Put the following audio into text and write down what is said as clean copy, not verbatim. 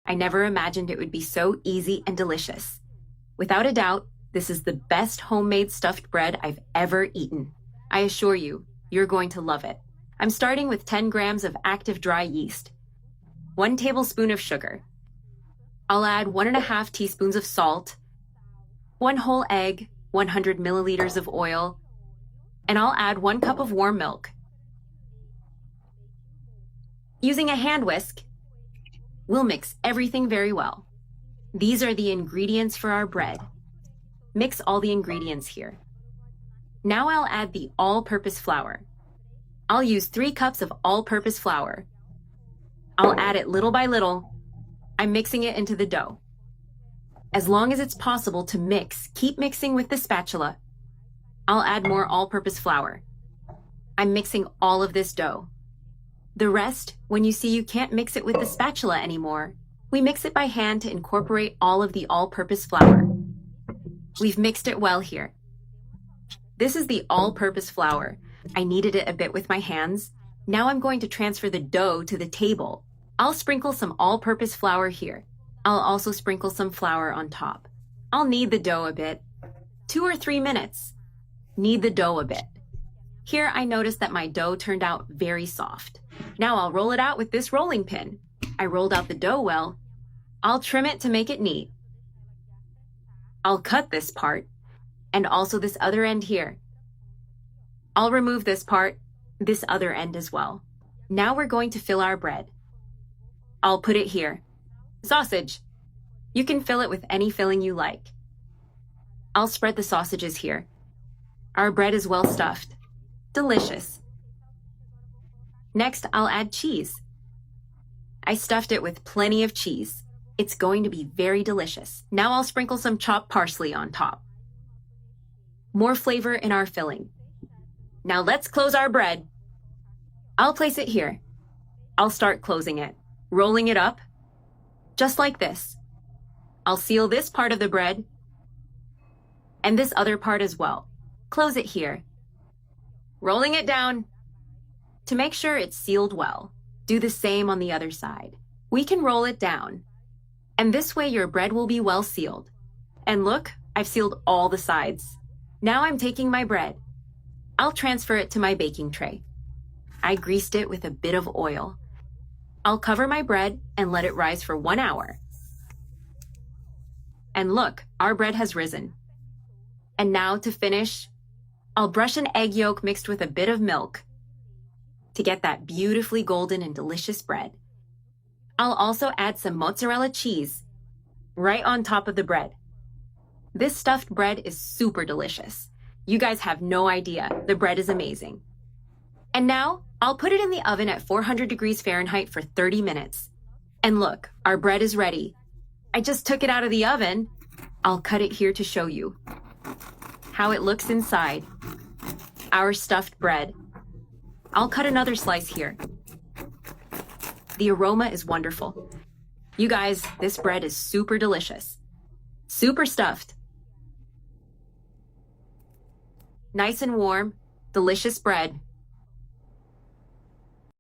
I never imagined it would be so easy and delicious. Without a doubt, this is the best homemade stuffed bread I've ever eaten. I assure you, you're going to love it. I'm starting with 10 grams of active dry yeast, 1 tablespoon of sugar. I'll add 1.5 teaspoons of salt, 1 whole egg, 100 milliliters of oil, and I'll add 1 cup of warm milk. Using a hand whisk, we'll mix everything very well. These are the ingredients for our bread. Mix all the ingredients here. Now I'll add the all-purpose flour. I'll use 3 cups of all-purpose flour. I'll add it little by little. I'm mixing it into the dough. As long as it's possible to mix, keep mixing with the spatula. I'll add more all-purpose flour. I'm mixing all of this dough. The rest, when you see you can't mix it with the spatula anymore, we mix it by hand to incorporate all of the all-purpose flour. We've mixed it well here. This is the all-purpose flour. I kneaded it a bit with my hands. Now I'm going to transfer the dough to the table. I'll sprinkle some all-purpose flour here. I'll also sprinkle some flour on top. I'll knead the dough a bit. 2 or 3 minutes. Knead the dough a bit. Here I noticed that my dough turned out very soft. Now I'll roll it out with this rolling pin. I rolled out the dough well. I'll trim it to make it neat. I'll cut this part, and also this other end here. I'll remove this part, this other end as well. Now we're going to fill our bread. I'll put it here. Sausage. You can fill it with any filling you like. I'll spread the sausages here. Our bread is well stuffed. Delicious. Next, I'll add cheese. I stuffed it with plenty of cheese. It's going to be very delicious. Now I'll sprinkle some chopped parsley on top. More flavor in our filling. Now let's close our bread. I'll place it here. I'll start closing it, rolling it up, just like this. I'll seal this part of the bread and this other part as well. Close it here. Rolling it down. To make sure it's sealed well, do the same on the other side. We can roll it down, and this way your bread will be well sealed. And look, I've sealed all the sides. Now I'm taking my bread. I'll transfer it to my baking tray. I greased it with a bit of oil. I'll cover my bread and let it rise for 1 hour. And look, our bread has risen. And now to finish, I'll brush an egg yolk mixed with a bit of milk to get that beautifully golden and delicious bread. I'll also add some mozzarella cheese right on top of the bread. This stuffed bread is super delicious. You guys have no idea. The bread is amazing. And now I'll put it in the oven at 400 degrees Fahrenheit for 30 minutes. And look, our bread is ready. I just took it out of the oven. I'll cut it here to show you how it looks inside. Our stuffed bread. I'll cut another slice here. The aroma is wonderful. You guys, this bread is super delicious. Super stuffed. Nice and warm, delicious bread.